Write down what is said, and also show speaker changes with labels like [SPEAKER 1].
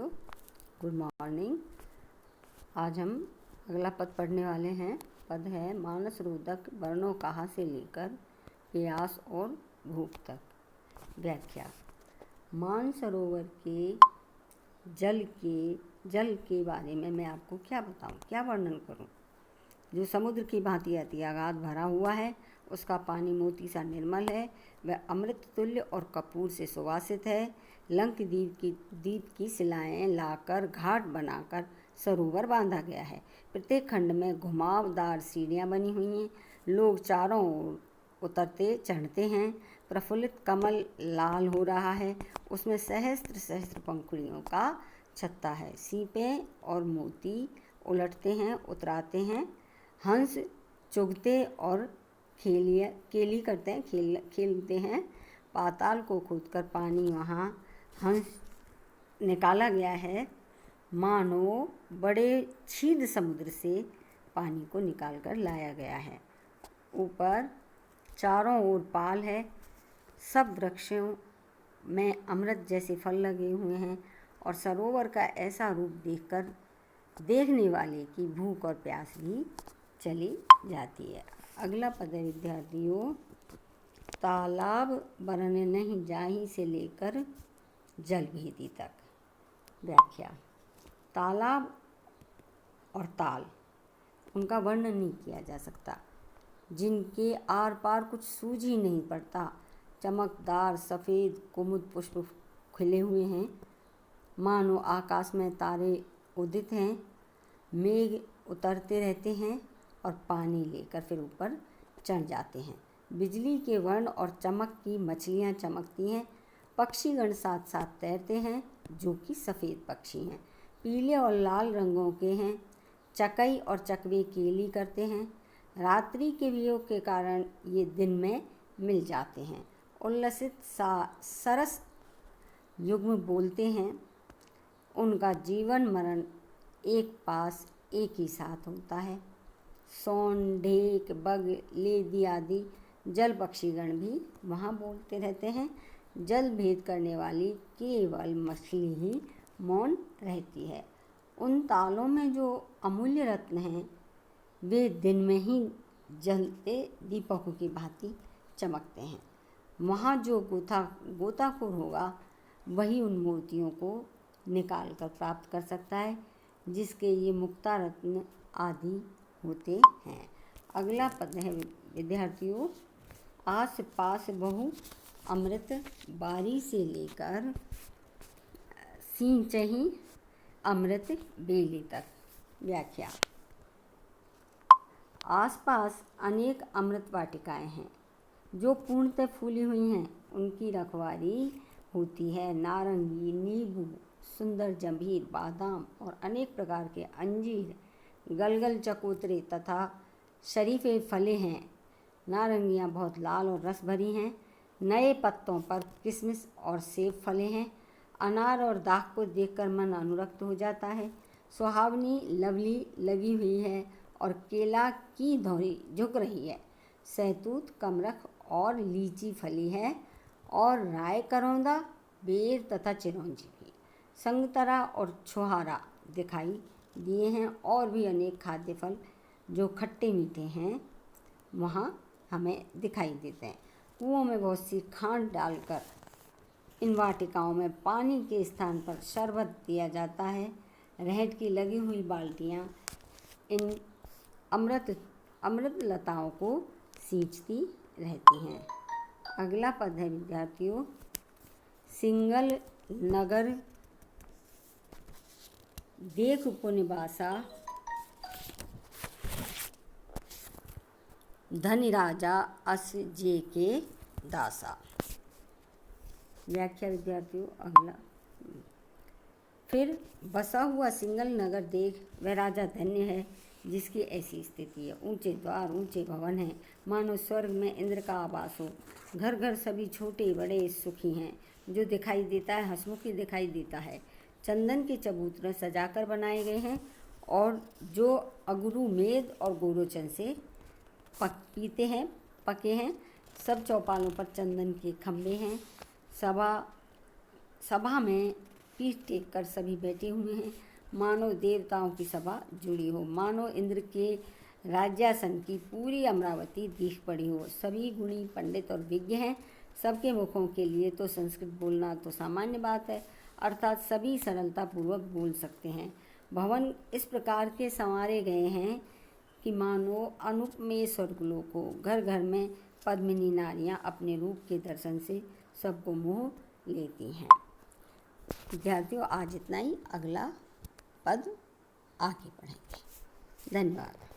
[SPEAKER 1] विद्यार्थियों, good morning. आज हम अगला पद पढ़ने वाले हैं। पद है मानस रोधक वर्णों कहाँ से लेकर प्यास और भूख तक। व्याख्या। मानसरोवर के जल के बारे में मैं आपको क्या बताऊं, क्या वर्णन करूं। जो समुद्र की भांति अति अगाध भरा हुआ है, उसका पानी मोती सा निर्मल है, वह अमृत तुल्य और कपूर से सुवासित है। दीप की शिलाएँ लाकर घाट बनाकर सरोवर बांधा गया है। प्रत्येक खंड में घुमावदार सीढ़ियाँ बनी हुई हैं। लोग चारों ओर उतरते चढ़ते हैं। प्रफुल्लित कमल लाल हो रहा है, उसमें सहस्त्र सहस्त्र पंखुड़ियों का छत्ता है। सीपें और मोती उलटते हैं, उतराते हैं। हंस चुगते और खेलते हैं। पाताल को खोदकर पानी वहाँ हंस निकाला गया है, मानो बड़े क्षीण समुद्र से पानी को निकालकर लाया गया है। ऊपर चारों ओर पाल है, सब वृक्षों में अमृत जैसे फल लगे हुए हैं और सरोवर का ऐसा रूप देखकर देखने वाले की भूख और प्यास भी चली जाती है। अगला पद है विद्यार्थियों, तालाब बरन नहीं जाहि से लेकर जल भेदी तक। व्याख्या। तालाब और ताल, उनका वर्णन नहीं किया जा सकता, जिनके आर पार कुछ सूझ ही नहीं पड़ता। चमकदार सफ़ेद कुमुद पुष्प खिले हुए हैं, मानो आकाश में तारे उदित हैं। मेघ उतरते रहते हैं और पानी लेकर फिर ऊपर चढ़ जाते हैं। बिजली के वर्ण और चमक की मछलियाँ चमकती हैं। पक्षीगण साथ साथ तैरते हैं, जो कि सफ़ेद पक्षी हैं, पीले और लाल रंगों के हैं। चकई और चकवे केली करते हैं। रात्रि के वियोग के कारण ये दिन में मिल जाते हैं। उल्लसित सरस युग्म बोलते हैं। उनका जीवन मरण एक पास एक ही साथ होता है। सोन, ढेक, बग, लेदी आदि जल पक्षीगण भी वहाँ बोलते रहते हैं। जल भेद करने वाली केवल मछली ही मौन रहती है। उन तालों में जो अमूल्य रत्न हैं, वे दिन में ही जलते दीपकों की भांति चमकते हैं। वहाँ जो गोताखोर होगा, वही उन मोतियों को निकाल कर प्राप्त कर सकता है, जिसके ये मुक्ता रत्न आदि होते हैं। अगला पद है विद्यार्थियों, आस पास बहु अमृत बारी से लेकर सींचहि अमृत बेली तक। व्याख्या। आसपास अनेक अमृत वाटिकाएं हैं, जो पूर्णतः फूली हुई हैं। उनकी रखवाली होती है। नारंगी, नींबू, सुंदर जंभीर, बादाम और अनेक प्रकार के अंजीर, गलगल, चकोतरे तथा शरीफे फले हैं। नारंगियाँ बहुत लाल और रस भरी हैं। नए पत्तों पर किशमिश और सेब फले हैं। अनार और दाख को देखकर मन अनुरक्त हो जाता है। सुहावनी लवली लगी हुई है और केला की धौरी झुक रही है। सहतूत, कमरख और लीची फली है और राय, करौंदा, बेर तथा चिरौंजी भी। संगतरा और छुहारा दिखाई दिए हैं और भी अनेक खाद्य फल जो खट्टे मीठे हैं वहाँ हमें दिखाई देते हैं। कुओं में बहुत सी खांड डालकर इन वाटिकाओं में पानी के स्थान पर शरबत दिया जाता है। रहट की लगी हुई बाल्टियाँ इन अमृत लताओं को सींचती रहती हैं। अगला पद है विद्यार्थियों, सिंगल नगर देख पुनिवासा धनी राजा अस जे के दासा। व्याख्या विद्यार्थियों। अगला, फिर बसा हुआ सिंगल नगर देख वह राजा धन्य है, जिसकी ऐसी स्थिति है। ऊंचे द्वार, ऊंचे भवन हैं, मानो स्वर्ग में इंद्र का आवास हो। घर घर सभी छोटे बड़े सुखी हैं। जो दिखाई देता है हंसमुखी दिखाई देता है। चंदन के चबूतरे सजाकर बनाए गए हैं और जो अगरू, मेद और गोरोचन से पके हैं। सब चौपालों पर चंदन के खंभे हैं। सभा में पीठ टेक कर सभी बैठे हुए हैं, मानो देवताओं की सभा जुड़ी हो, मानो इंद्र के राज्यासन की पूरी अमरावती दिख पड़ी हो। सभी गुणी पंडित और विज्ञ हैं, सबके मुखों के लिए तो संस्कृत बोलना तो सामान्य बात है, अर्थात सभी सरलतापूर्वक बोल सकते हैं। भवन इस प्रकार के संवारे गए हैं कि मानो अनुपमेय स्वर्गलोक हो। घर घर में पद्मिनी नारियां अपने रूप के दर्शन से सबको मोह लेती हैं। विद्यार्थियों, आज इतना ही, अगला पद आगे पढ़ेंगे। धन्यवाद।